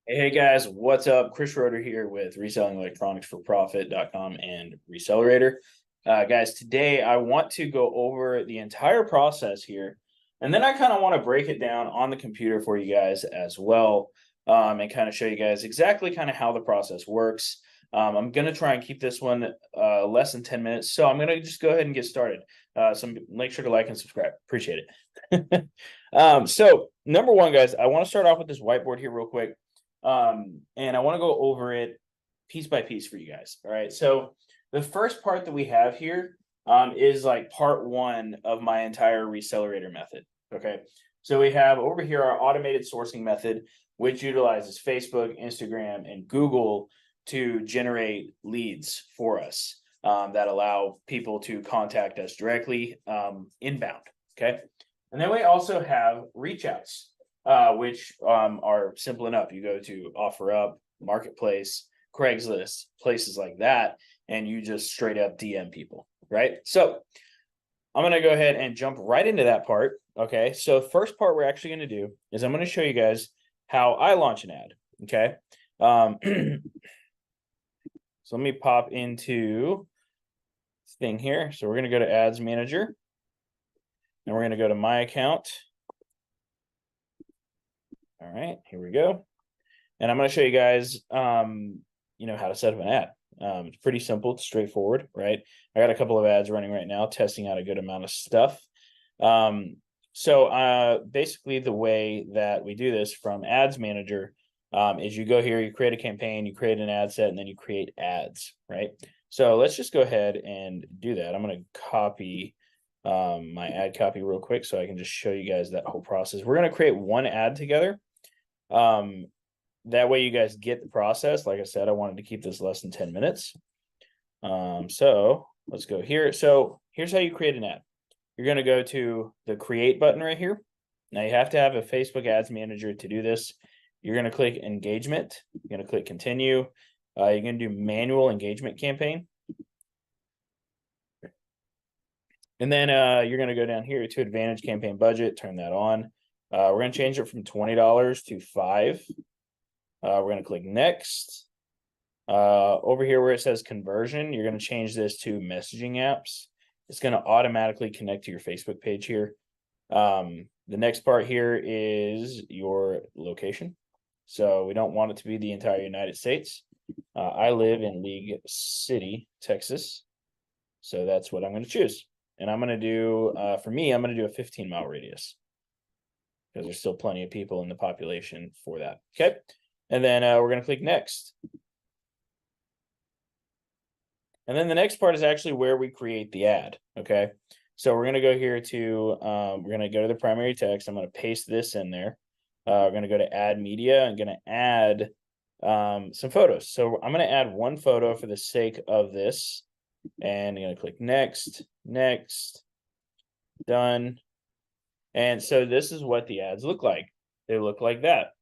Hey guys, what's up? Chris Roder here with resellingelectronicsforprofit.com and Resellerator. Guys, today I want to go over the entire process here, and then I kind of want to break it down on the computer for you guys as well, and kind of show you guys exactly kind of how the process works. I'm going to try and keep this one less than 10 minutes, so I'm going to just go ahead and get started. So make sure to like and subscribe. Appreciate it. So number one, guys, I want to start off with this whiteboard here real quick. And I want to go over it piece by piece for you guys. All right. So the first part that we have here is like part one of my entire Resellerator method. Okay. So we have over here our automated sourcing method, which utilizes Facebook, Instagram, and Google to generate leads for us that allow people to contact us directly inbound. Okay. And then we also have reach outs which are simple enough. You go to OfferUp, Marketplace, Craigslist, places like that, and you just straight up DM people, right? So I'm going to go ahead and jump right into that part. Okay. So first part we're actually going to do is I'm going to show you guys how I launch an ad. Okay. So let me pop into this thing here. So we're going to go to Ads Manager, and we're going to go to My Account. All right, here we go. And I'm going to show you guys, how to set up an ad. It's pretty simple, it's straightforward, right? I got a couple of ads running right now, testing out a good amount of stuff. Basically the way that we do this from Ads Manager is you go here, you create a campaign, you create an ad set, and then you create ads, right? So let's just go ahead and do that. I'm going to copy my ad copy real quick so I can just show you guys that whole process. We're going to create one ad together. That way you guys get the process. Like I said, I wanted to keep this less than 10 minutes. So let's go here. So here's how you create an ad. You're going to go to the create button right here. Now you have to have a Facebook ads manager to do this. You're going to click engagement. You're going to click continue. You're going to do manual engagement campaign. And then you're going to go down here to advantage campaign budget, turn that on. We're going to change it from $20 to $5. We're going to click next. Over here where it says conversion, you're going to change this to messaging apps. It's going to automatically connect to your Facebook page here. The next part here is your location. So we don't want it to be the entire United States. I live in League City, Texas. So that's what I'm going to choose. And I'm going to do, for me, I'm going to do a 15-mile radius because there's still plenty of people in the population for that. Okay. And then we're going to click next. And then the next part is actually where we create the ad. Okay. So we're going to go here to, we're going to go to the primary text. I'm going to paste this in there. We're going to go to add media. I'm going to add some photos. So I'm going to add one photo for the sake of this. And I'm going to click next, next, done. And so this is what the ads look like. They look like that.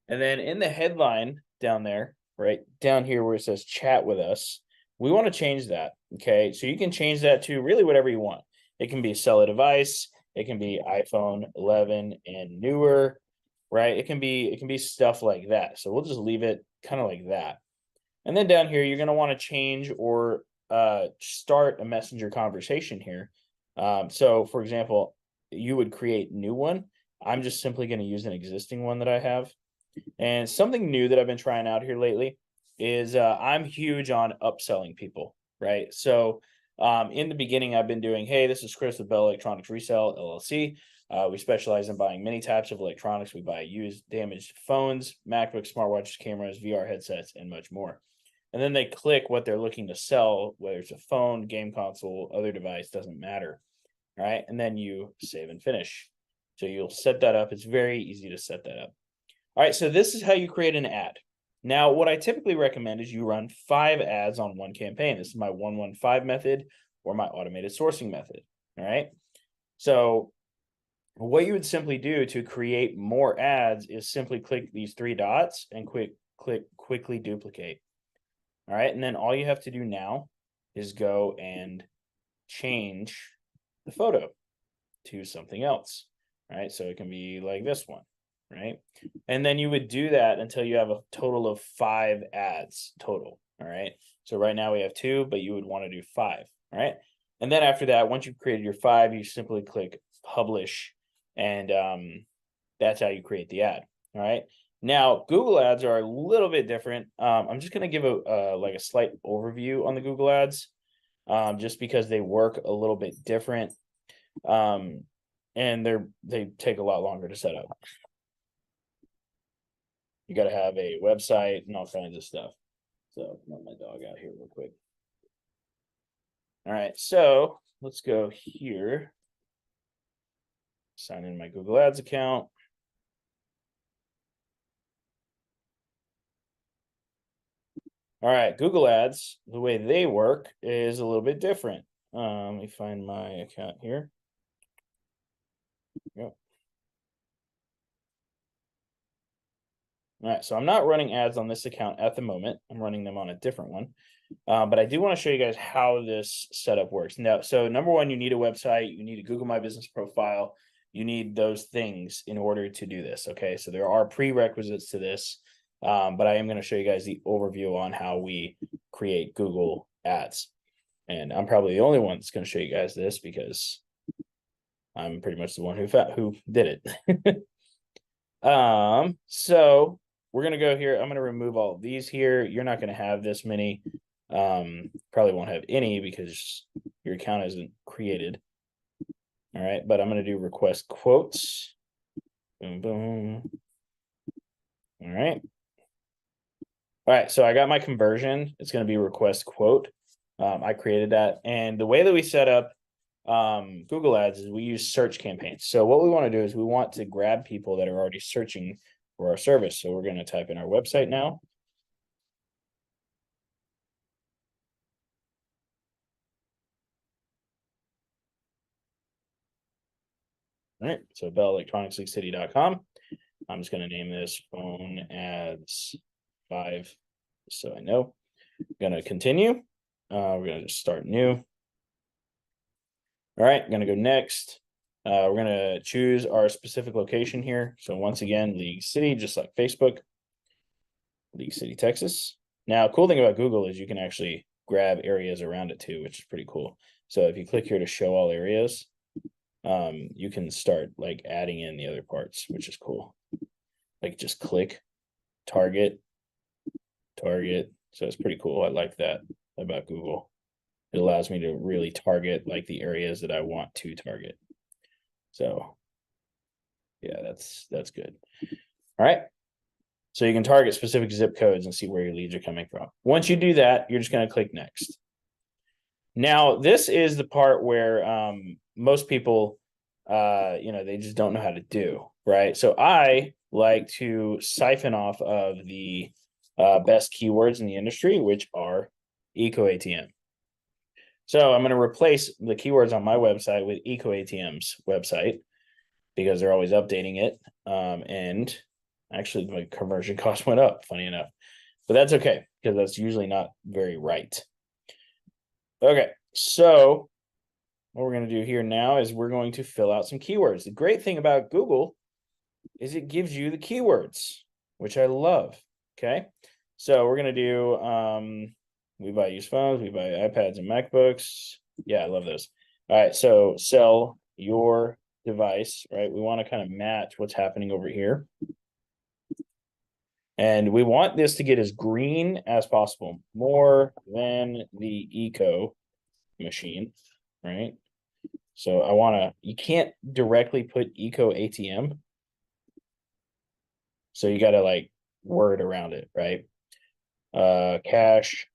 And then in the headline down there, right down here where it says chat with us, we want to change that. Okay. So you can change that to really whatever you want. It can be sell a device. It can be iPhone 11 and newer, right? It can be stuff like that. So we'll just leave it kind of like that. And then down here, you're going to want to change or start a messenger conversation here. So for example, you would create new one. I'm just simply going to use an existing one that I have. And something new that I've been trying out here lately is I'm huge on upselling people, right? So in the beginning, I've been doing, hey, this is Chris with Bell Electronics Resell LLC. We specialize in buying many types of electronics. We buy used, damaged phones, MacBooks, smartwatches, cameras, VR headsets, and much more. And then they click what they're looking to sell, whether it's a phone, game console, other device, doesn't matter. All right. And then you save and finish. So you'll set that up. It's very easy to set that up. All right. So this is how you create an ad. Now, what I typically recommend is you run 5 ads on one campaign. This is my 115 method or my automated sourcing method. All right. So what you would simply do to create more ads is simply click these 3 dots and quickly duplicate. All right. And then all you have to do now is go and change the photo to something else. All right. So it can be like this one. right? And then you would do that until you have a total of 5 ads total, all right? So right now we have 2, but you would want to do 5, all right? And then after that, once you've created your 5, you simply click publish, and that's how you create the ad, all right? Now, Google ads are a little bit different. I'm just going to give a like a slight overview on the Google ads, just because they work a little bit different, and they take a lot longer to set up. You got to have a website and all kinds of stuff. So let my dog out here real quick. All right, so let's go here. Sign in my Google Ads account. All right, Google Ads, the way they work is a little bit different. Let me find my account here. Yep. All right, so I'm not running ads on this account at the moment. I'm running them on a different one. But I do want to show you guys how this setup works. Now, so number one, you need a website. You need a Google My Business profile. You need those things in order to do this, okay? So there are prerequisites to this, but I am going to show you guys the overview on how we create Google Ads. And I'm probably the only one that's going to show you guys this because I'm pretty much the one who did it. So we're going to go here. I'm going to remove all of these here. You're not going to have this many. Probably won't have any because your account isn't created. All right, but I'm going to do request quotes. Boom, boom. All right. All right, so I got my conversion. It's going to be request quote. I created that. And the way that we set up Google Ads is we use search campaigns. So what we want to do is we want to grab people that are already searching for our service. So we're going to type in our website now. All right, so bellelectronicsleaguecity.com. I'm just going to name this phone ads 5, so I know. I'm going to continue. We're going to just start new. All right, I'm going to go next. We're going to choose our specific location here. So once again, League City, just like Facebook. League City, Texas. Now, cool thing about Google is you can actually grab areas around it too, which is pretty cool. So if you click here to show all areas, you can start like adding in the other parts, which is cool. Like just click, target. So it's pretty cool. I like that about Google. It allows me to really target like the areas that I want to target. So yeah, that's good. All right. So you can target specific zip codes and see where your leads are coming from. Once you do that, you're just going to click next. Now, this is the part where most people, they just don't know how to do, right? So I like to siphon off of the best keywords in the industry, which are Eco ATM. So I'm going to replace the keywords on my website with Eco ATM's website because they're always updating it. And actually, my conversion cost went up, funny enough. But that's okay, because that's usually not very right. Okay, so what we're going to do here now is we're going to fill out some keywords. The great thing about Google is it gives you the keywords, which I love. Okay, so we're going to do, we buy used phones, we buy iPads and MacBooks. Yeah, I love those. All right, so sell your device, right? We want to kind of match what's happening over here. And we want this to get as green as possible, more than the Eco machine, right? So I want to, you can't directly put Eco ATM. So you got to like word around it, right? Cash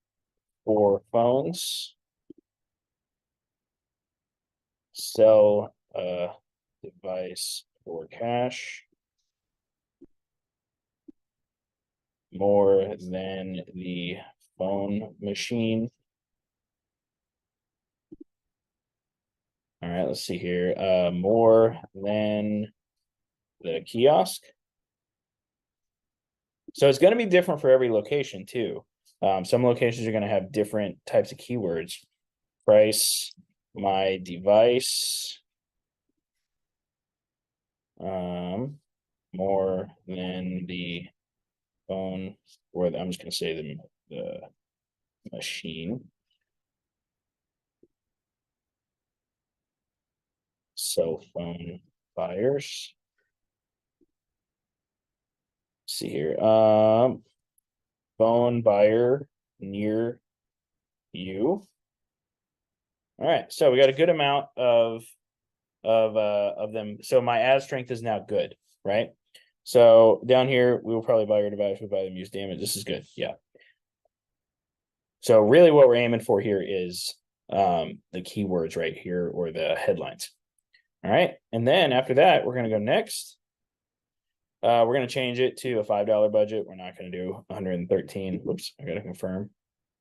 for phones, sell a device for cash, more than the phone machine. All right, let's see here. More than the kiosk. So it's going to be different for every location too. Some locations are going to have different types of keywords. Price, my device, more than the phone, or I'm just going to say the machine. Cell phone buyers. Let's see here. Phone buyer near you. All right, so we got a good amount of them. So my ad strength is now good, right? So down here, we will probably buy your device, we buy them, use damage. This is good, yeah. So really what we're aiming for here is the keywords right here, or the headlines. All right, and then after that, we're gonna go next. We're gonna change it to a $5 budget. We're not gonna do 113. Whoops, I gotta confirm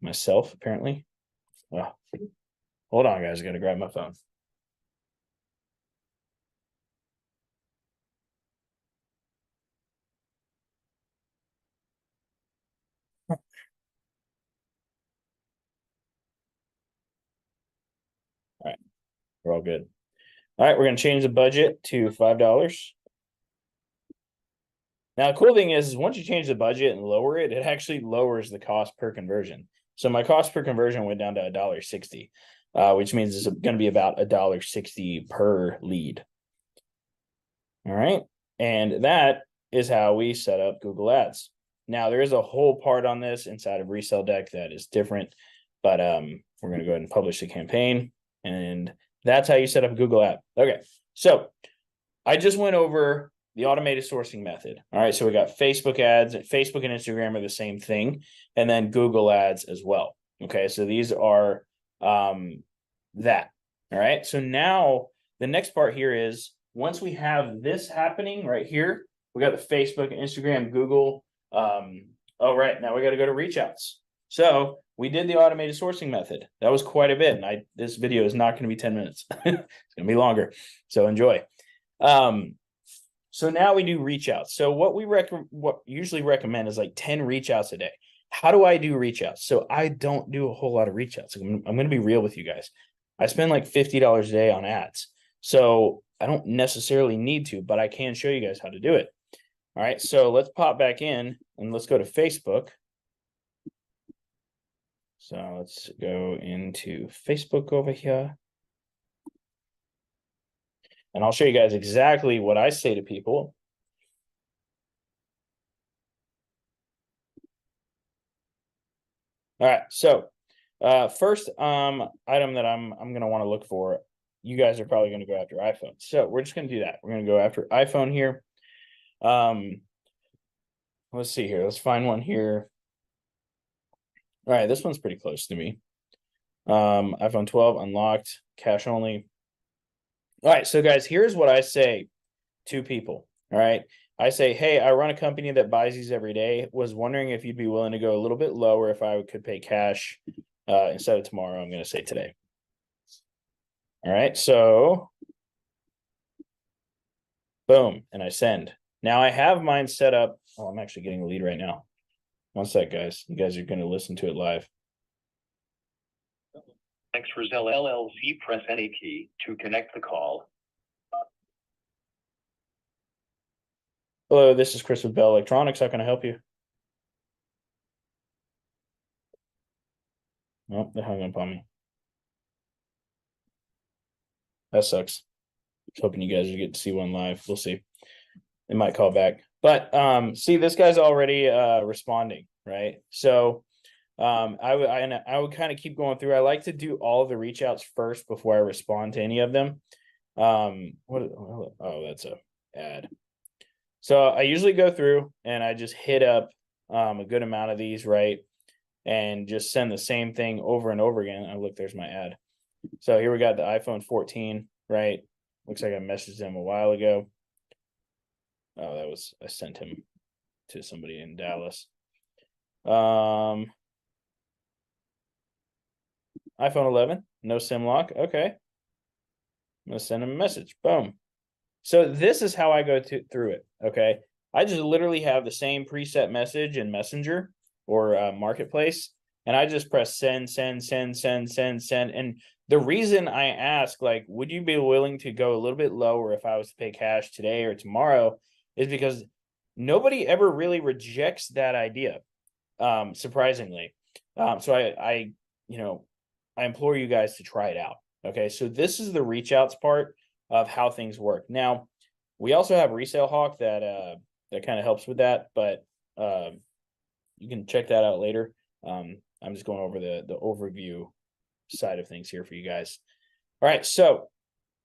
myself, apparently. Oh, hold on, guys, I gotta grab my phone. All right, we're all good. All right, we're gonna change the budget to $5. Now, the cool thing is once you change the budget and lower it, it actually lowers the cost per conversion. So my cost per conversion went down to $1.60, which means it's going to be about $1.60 per lead. All right, and that is how we set up Google Ads. Now, there is a whole part on this inside of Resell Deck that is different, but we're going to go ahead and publish the campaign, and that's how you set up a Google Ad. Okay, so I just went over the automated sourcing method. All right, so we got Facebook ads. Facebook and Instagram are the same thing, and then Google ads as well. Okay, so these are that. All right, so now the next part here is once we have this happening right here, we got the Facebook, Instagram, Google. All right, now we got to go to reach outs. So we did the automated sourcing method. That was quite a bit, and this video is not going to be 10 minutes. It's going to be longer, so enjoy. So now we do reach outs. So what we usually recommend is like 10 reach outs a day. How do I do reach outs? So I don't do a whole lot of reach outs. I'm going to be real with you guys. I spend like $50 a day on ads. So I don't necessarily need to, but I can show you guys how to do it. All right, so let's pop back in and let's go to Facebook. So let's go into Facebook over here. And I'll show you guys exactly what I say to people. All right, so first item that I'm going to want to look for, you guys are probably going to go after iPhone. So we're just going to do that. We're going to go after iPhone here. Let's see here. Let's find one here. All right, this one's pretty close to me. iPhone 12 unlocked, cash only. All right, so guys, here's what I say to people. All right, I say, hey, I run a company that buys these every day. Was wondering if you'd be willing to go a little bit lower if I could pay cash instead of tomorrow. I'm going to say today. All right, so boom, and I send. Now I have mine set up. Oh, I'm actually getting a lead right now. One sec, guys. You guys are going to listen to it live. Thanks for Zell LLC. Press any key to connect the call. Hello, this is Chris with Bell Electronics. How can I help you? Oh, they hung up on me. That sucks. I was hoping you guys would get to see one live. We'll see. They might call back. But see, this guy's already responding, right? So I would kind of keep going through. I like to do all of the reach outs first before I respond to any of them. Oh, that's a ad. So I usually go through and I just hit up a good amount of these, right? And just send the same thing over and over again. Oh, look, there's my ad. So here we got the iPhone 14, right? Looks like I messaged him a while ago. Oh, I sent him to somebody in Dallas. iPhone 11, no SIM lock. Okay. I'm going to send him a message. Boom. So this is how I go through it. Okay. I just literally have the same preset message in Messenger or Marketplace, and I just press send, send, send, send, send, send. And the reason I ask, like, would you be willing to go a little bit lower if I was to pay cash today or tomorrow, is because nobody ever really rejects that idea, surprisingly. So I implore you guys to try it out. Okay, so this is the reach outs part of how things work. Now, we also have Resale Hawk that kind of helps with that, but you can check that out later. I'm just going over the overview side of things here for you guys. All right, so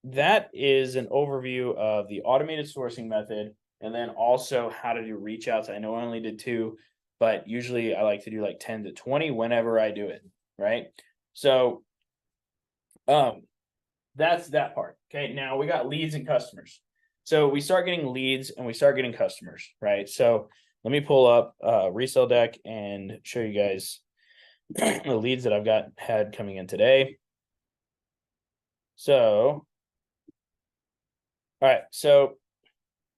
that is an overview of the automated sourcing method, and then also how to do reach outs. I know I only did 2, but usually I like to do like 10 to 20 whenever I do it, right? So that's that part. Okay, now we got leads and customers. So we start getting leads and we start getting customers, right? So let me pull up Resale Deck and show you guys the leads that I've had coming in today. So, all right, so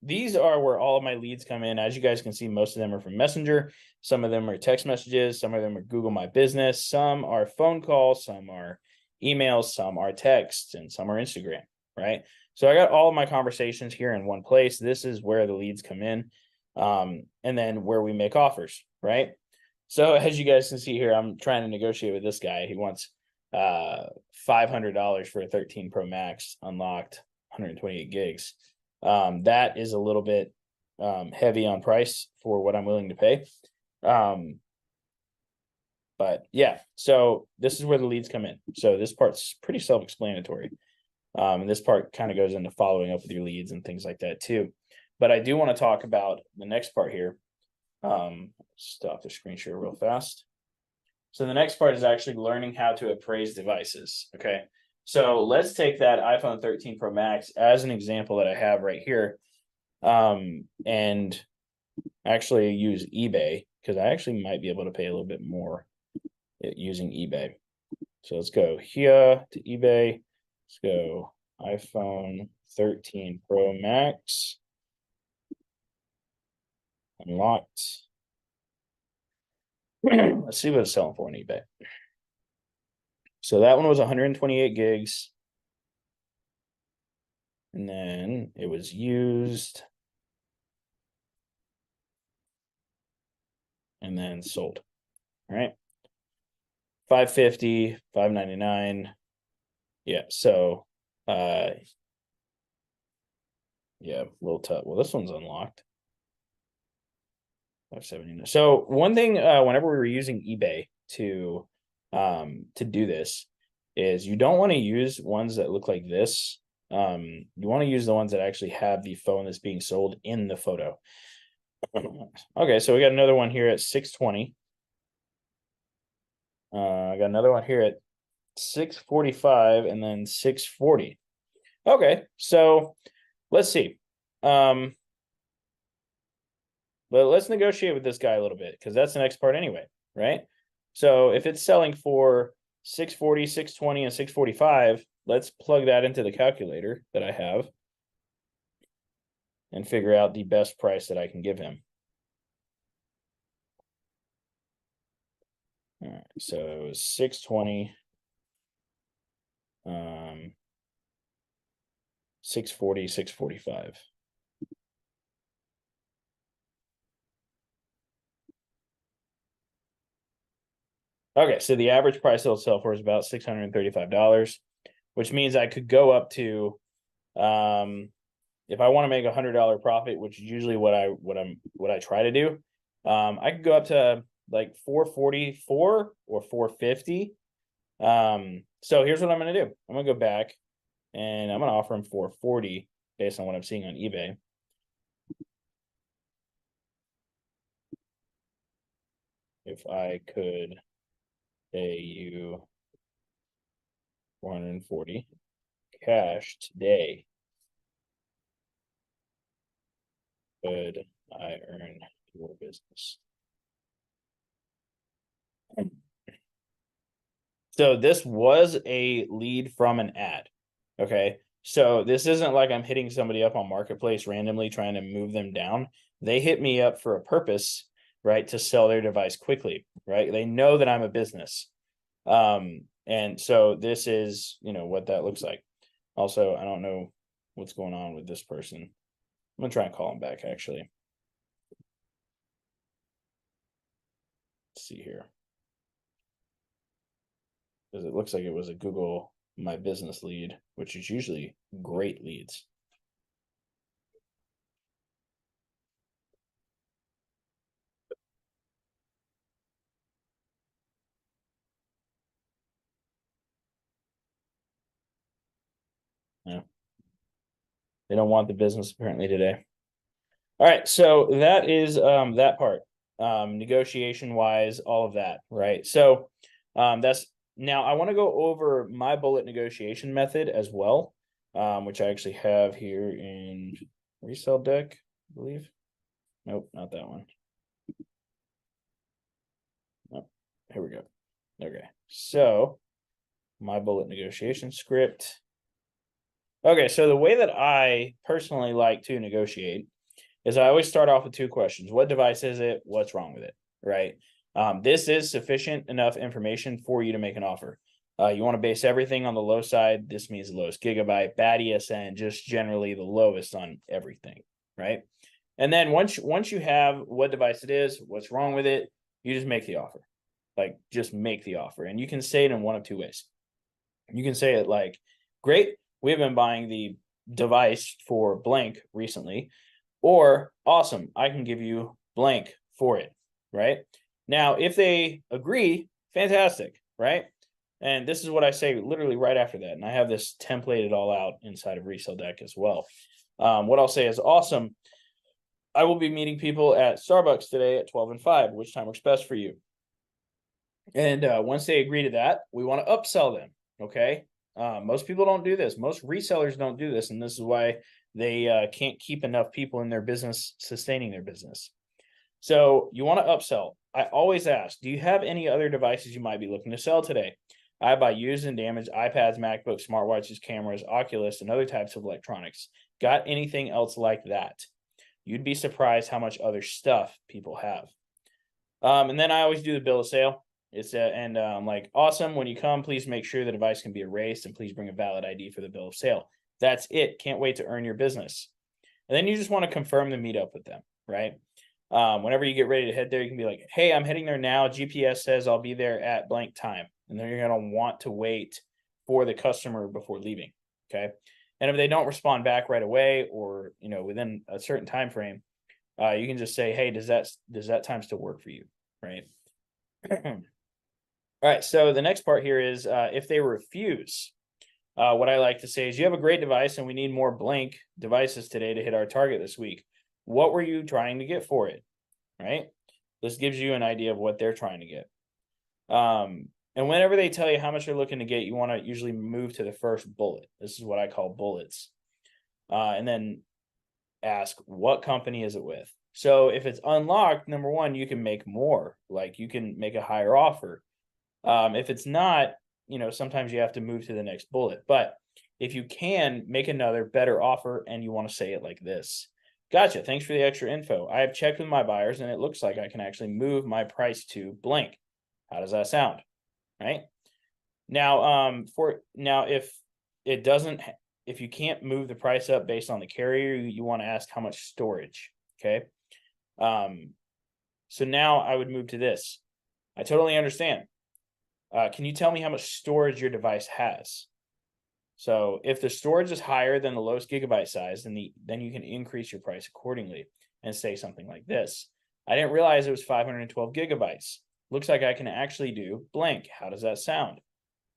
these are where all of my leads come in. As you guys can see, most of them are from Messenger. Some of them are text messages. Some of them are Google My Business. Some are phone calls. Some are emails. Some are texts, and some are Instagram, right? So I got all of my conversations here in one place. This is where the leads come in, and then where we make offers, right? So as you guys can see here, I'm trying to negotiate with this guy. He wants $500 for a 13 Pro Max unlocked, 128 gigs. That is a little bit heavy on price for what I'm willing to pay. But yeah, so this is where the leads come in. So this part's pretty self-explanatory. And this part kind of goes into following up with your leads and things like that too. But I do want to talk about the next part here. Stop the screen share real fast. So the next part is actually learning how to appraise devices. Okay. So let's take that iPhone 13 Pro Max as an example that I have right here. And actually use eBay, because I actually might be able to pay a little bit more using eBay. So let's go here to eBay. Let's go iPhone 13 Pro Max. Unlocked. Let's see what it's selling for on eBay. So that one was 128 gigs. And then it was used. And then sold. All right. 550, 599. Yeah, so yeah, a little tough. Well, this one's unlocked. 579. So one thing, whenever we were using eBay to do this, is you don't want to use ones that look like this. You want to use the ones that actually have the phone that's being sold in the photo. Okay, so we got another one here at 620. I got another one here at 645 and then 640. Okay, so let's see. But let's negotiate with this guy a little bit, because that's the next part anyway, right? So if it's selling for 640, 620, and 645, let's plug that into the calculator that I have and figure out the best price that I can give him. All right, so 620, 640, 645. Okay, so the average price it'll sell for is about $635, which means I could go up to, if I want to make $100 profit, which is usually what I try to do, I could go up to like 444 or 450. So here's what I'm gonna do. I'm gonna go back and I'm gonna offer him 440 based on what I'm seeing on eBay. If I could pay you 440 cash today, could I earn your business? So this was a lead from an ad. Okay. So this isn't like I'm hitting somebody up on Marketplace randomly trying to move them down. They hit me up for a purpose, right? To sell their device quickly, right? They know that I'm a business. And so this is, what that looks like. Also, I don't know what's going on with this person. I'm gonna try and call him back actually. Let's see here. Because it looks like it was a Google My Business lead, which is usually great leads. Yeah. They don't want the business apparently today. All right, so that is that part. Negotiation wise, all of that, right? So that's now I want to go over my bullet negotiation method as well, which I actually have here in Resell Deck, I believe. Nope, not that one. Nope. Here we go. Okay, so my bullet negotiation script. Okay, so the way that I personally like to negotiate is I always start off with two questions. What device is it? What's wrong with it? Right. This is sufficient enough information for you to make an offer. You want to base everything on the low side. This means the lowest gigabyte, bad ESN, just generally the lowest on everything. Right. And then once you have what device it is, what's wrong with it, you just make the offer. Like just make the offer. And you can say it in one of two ways. You can say it like, great, we've been buying the device for blank recently, or awesome, I can give you blank for it, right? Now, if they agree, fantastic, right? And this is what I say literally right after that. And I have this templated all out inside of Resell Deck as well. What I'll say is awesome. I will be meeting people at Starbucks today at 12 and 5. Which time works best for you? And once they agree to that, we want to upsell them. Okay. Most people don't do this. Most resellers don't do this. And this is why they can't keep enough people in their business sustaining their business. So you want to upsell. I always ask, do you have any other devices you might be looking to sell today? I buy used and damaged iPads, MacBooks, smartwatches, cameras, Oculus, and other types of electronics. Got anything else like that? You'd be surprised how much other stuff people have. And then I always do the bill of sale. It's like, awesome. When you come, please make sure the device can be erased and please bring a valid ID for the bill of sale. That's it. Can't wait to earn your business. And then you just want to confirm the meetup with them, right? Whenever you get ready to head there, you can be like, hey, I'm heading there now. GPS says I'll be there at blank time. And then you're going to want to wait for the customer before leaving. Okay. And if they don't respond back right away or, within a certain time frame, you can just say, hey, does that time still work for you? Right. All right, so the next part here is if they refuse, what I like to say is you have a great device and we need more blank devices today to hit our target this week. What were you trying to get for it, right? This gives you an idea of what they're trying to get. And whenever they tell you how much they're looking to get, you want to usually move to the first bullet. This is what I call bullets. And then ask, what company is it with? So if it's unlocked, number one, you can make more, like you can make a higher offer. If it's not, sometimes you have to move to the next bullet. But if you can make another better offer and you want to say it like this. Gotcha. Thanks for the extra info. I have checked with my buyers and it looks like I can actually move my price to blank. How does that sound? Right. Now, if it doesn't, if you can't move the price up based on the carrier, you want to ask how much storage. Okay. So now I would move to this. I totally understand. Can you tell me how much storage your device has? So if the storage is higher than the lowest gigabyte size, then you can increase your price accordingly and say something like this. I didn't realize it was 512 gigabytes. Looks like I can actually do blank. How does that sound?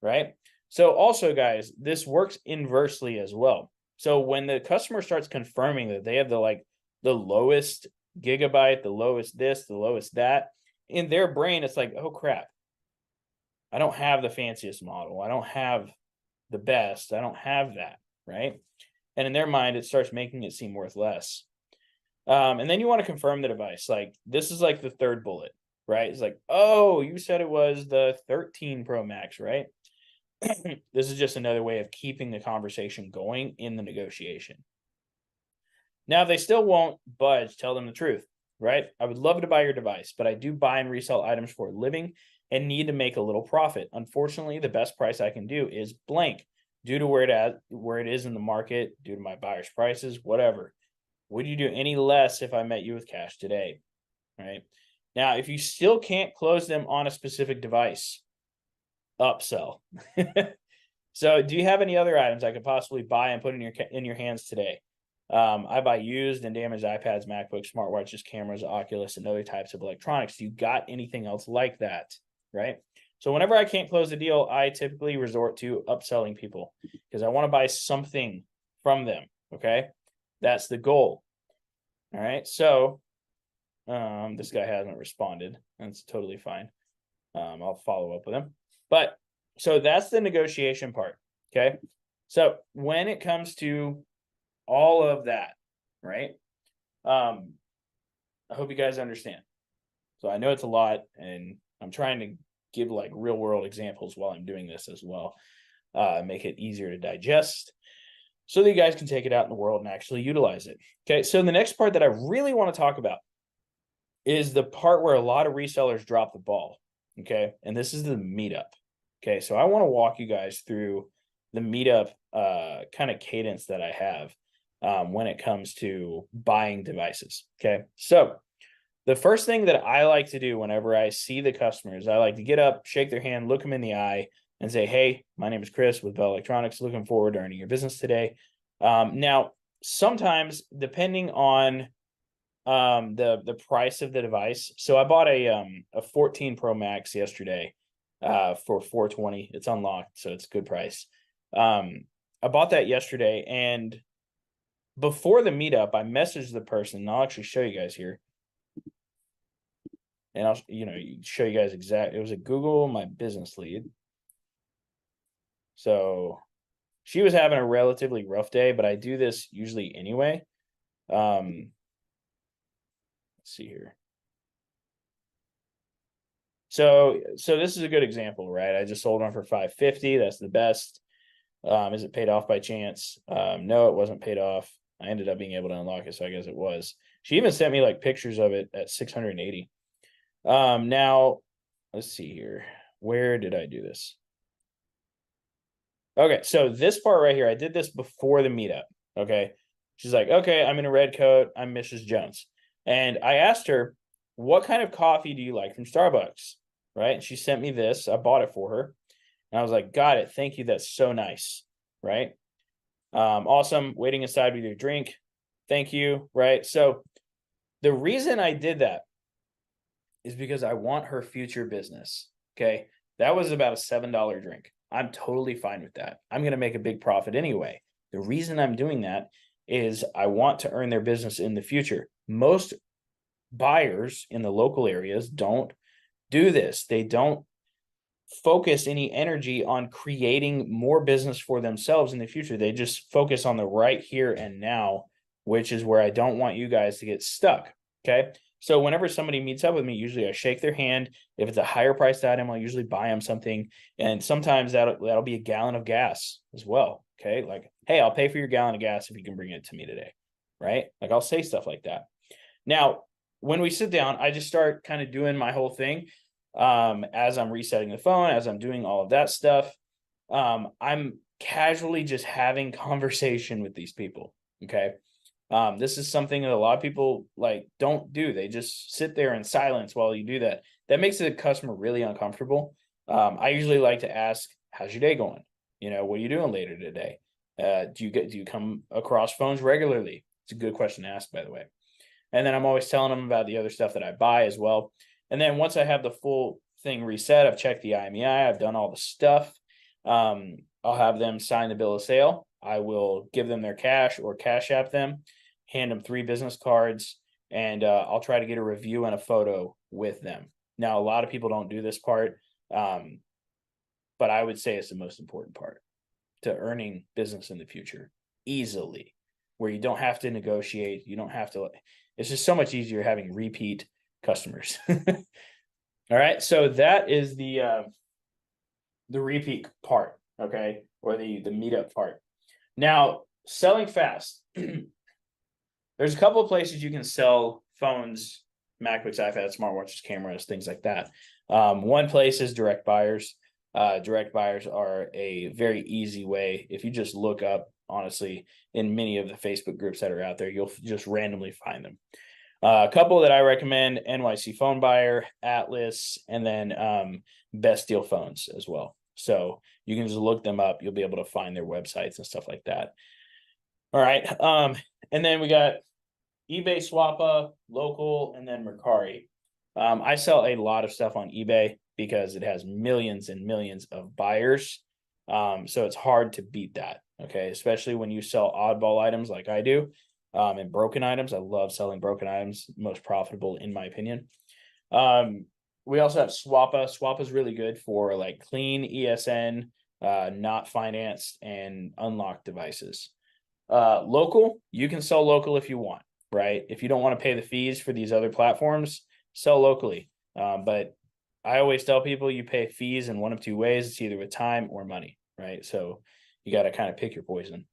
Right? So also, guys, this works inversely as well. So when the customer starts confirming that they have the lowest gigabyte, the lowest this, the lowest that, in their brain, it's like, oh crap. I don't have the fanciest model. I don't have the best. I don't have that, right? And in their mind, it starts making it seem worth less. And then you want to confirm the device. Like this is like the third bullet, right? It's like, oh, you said it was the 13 Pro Max, right? This is just another way of keeping the conversation going in the negotiation. Now, if they still won't budge, tell them the truth, right? I would love to buy your device, but I do buy and resell items for a living and need to make a little profit. Unfortunately, the best price I can do is blank due to where it is in the market, due to my buyer's prices, whatever. Would you do any less if I met you with cash today? Right now, if you still can't close them on a specific device, upsell. So do you have any other items I could possibly buy and put in your hands today? I buy used and damaged iPads, MacBooks, smartwatches, cameras, Oculus, and other types of electronics. Do you got anything else like that? Right. So whenever I can't close a deal, I typically resort to upselling people because I want to buy something from them. Okay. That's the goal. All right. So this guy hasn't responded. That's totally fine. I'll follow up with him. But so that's the negotiation part. Okay. So when it comes to all of that, right? I hope you guys understand. So I know it's a lot, and I'm trying to give like real world examples while I'm doing this as well. Make it easier to digest so that you guys can take it out in the world and actually utilize it. Okay. So the next part that I really want to talk about is the part where a lot of resellers drop the ball. Okay. And this is the meetup. Okay. So I want to walk you guys through the meetup kind of cadence that I have when it comes to buying devices. Okay. So the first thing that I like to do whenever I see the customers, I like to get up, shake their hand, look them in the eye, and say, hey, my name is Chris with Bell Electronics. Looking forward to earning your business today. Now, sometimes depending on the price of the device. So I bought a 14 Pro Max yesterday for $420. It's unlocked, so it's a good price. I bought that yesterday, and before the meetup, I messaged the person, and I'll actually show you guys here. And I'll show you guys exactly. It was a Google My Business lead. So she was having a relatively rough day, but I do this usually anyway. Let's see here. So this is a good example, right? I just sold one for $550. That's the best. Is it paid off by chance? No, it wasn't paid off. I ended up being able to unlock it, so I guess it was. She even sent me like pictures of it at 680. Now let's see here. Where did I do this? Okay, so this part right here, I did this before the meetup. Okay. She's like, okay, I'm in a red coat. I'm Mrs. Jones. And I asked her, what kind of coffee do you like from Starbucks? Right. And she sent me this. I bought it for her. And I was like, got it. Thank you. That's so nice. Right. Awesome. Waiting inside with your drink. Thank you. Right. So the reason I did that is because I want her future business. Okay. That was about a $7 drink. I'm totally fine with that. I'm going to make a big profit anyway. The reason I'm doing that is I want to earn their business in the future. Most buyers in the local areas don't do this. They don't focus any energy on creating more business for themselves in the future. They just focus on the right here and now, which is where I don't want you guys to get stuck. Okay. So whenever somebody meets up with me, usually I shake their hand. If it's a higher priced item, I'll usually buy them something. And sometimes that'll be a gallon of gas as well. Okay. Like, hey, I'll pay for your gallon of gas if you can bring it to me today. Right. Like I'll say stuff like that. Now, when we sit down, I just start kind of doing my whole thing. As I'm resetting the phone, as I'm doing all of that stuff, I'm casually just having conversation with these people. Okay. This is something that a lot of people like don't do. They just sit there in silence while you do that. That makes the customer really uncomfortable. I usually like to ask, how's your day going? What are you doing later today? Do you come across phones regularly? It's a good question to ask, by the way. And then I'm always telling them about the other stuff that I buy as well. And then once I have the full thing reset, I've checked the IMEI, I've done all the stuff. I'll have them sign the bill of sale. I will give them their cash or cash app them, hand them 3 business cards, and I'll try to get a review and a photo with them. Now, a lot of people don't do this part, but I would say it's the most important part to earning business in the future easily, where you don't have to negotiate. You don't have to. It's just so much easier having repeat customers. All right. So that is the repeat part. Okay. Or the meetup part. Now, selling fast. There's a couple of places you can sell phones, MacBooks, iPads, smartwatches, cameras, things like that. One place is direct buyers. Direct buyers are a very easy way. If you just look up honestly, in many of the Facebook groups that are out there. You'll just randomly find them. A couple that I recommend: NYC Phone Buyer, Atlas, and then Best Deal Phones as well. So you can just look them up. You'll be able to find their websites and stuff like that. All right. And then we got eBay, Swappa, Local, and then Mercari. I sell a lot of stuff on eBay because it has millions and millions of buyers. So it's hard to beat that. Okay. Especially when you sell oddball items like I do, and broken items. I love selling broken items, most profitable in my opinion. We also have Swappa. Swappa is really good for like clean ESN, not financed and unlocked devices. Local, you can sell local if you want, right? If you don't want to pay the fees for these other platforms, sell locally. But I always tell people you pay fees in one of two ways. It's either with time or money, right? So you got to kind of pick your poison.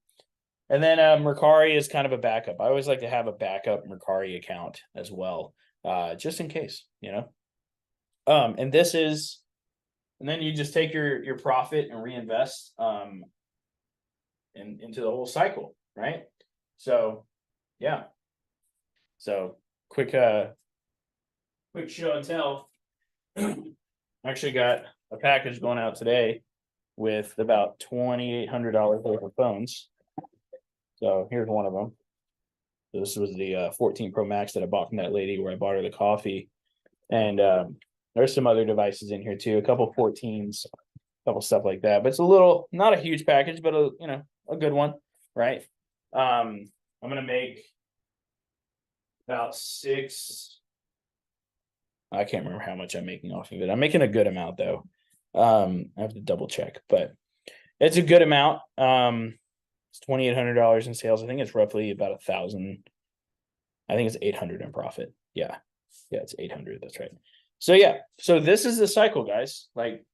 And then Mercari is kind of a backup. I always like to have a backup Mercari account as well, just in case, you know. And this is, and then you just take your profit and reinvest into the whole cycle, right? So yeah. So quick show and tell. Actually got a package going out today with about $2,800 worth of phones. So here's one of them. So this was the 14 Pro Max that I bought from that lady where I bought her the coffee. And there's some other devices in here too, a couple 14s, a couple stuff like that. But it's a little, not a huge package, but a good one, right? I'm gonna make about I can't remember how much I'm making off of it. I'm making a good amount though. I have to double check, but it's a good amount. It's $2,800 in sales. I think it's roughly about 1,000. I think it's 800 in profit. Yeah, it's 800. That's right. So yeah, so this is the cycle, guys. Like,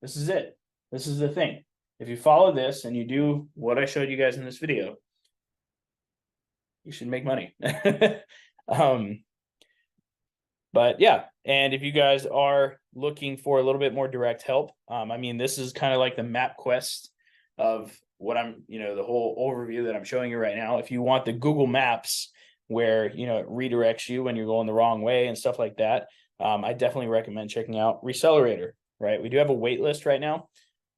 this is it. This is the thing. If you follow this and you do what I showed you guys in this video, you should make money. But yeah, and if you guys are looking for a little bit more direct help, I mean, this is kind of like the map quest of what I'm, the whole overview that I'm showing you right now. If you want the Google Maps where, it redirects you when you're going the wrong way and stuff like that, I definitely recommend checking out Resellerator, right? We do have a wait list right now,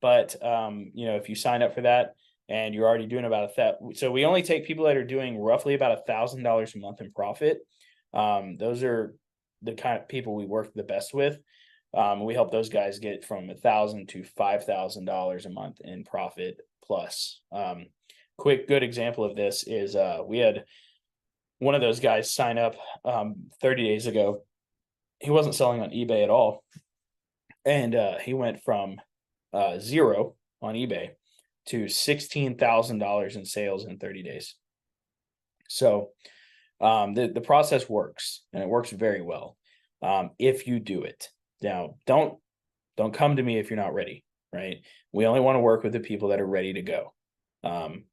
but, if you sign up for that and you're already doing about so we only take people that are doing roughly about $1,000 a month in profit. Those are the kind of people we work the best with. We help those guys get from $1,000 to $5,000 a month in profit plus. Quick good example of this is we had one of those guys sign up 30 days ago. He wasn't selling on eBay at all, and he went from 0 on eBay to $16,000 in sales in 30 days. So the process works, and it works very well if you do it. Now, don't come to me if you're not ready, right? We only want to work with the people that are ready to go.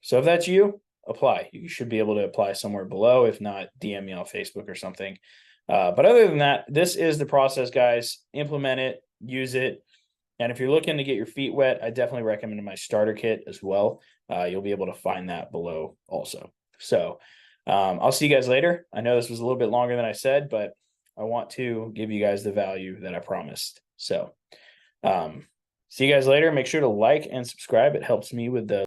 So if that's you, apply. You should be able to apply somewhere below. If not, DM me on Facebook or something. But other than that, this is the process, guys. Implement it, use it. And if you're looking to get your feet wet, I definitely recommend my starter kit as well. You'll be able to find that below also. So I'll see you guys later. I know this was a little bit longer than I said, but I want to give you guys the value that I promised. So see you guys later. Make sure to like and subscribe. It helps me with the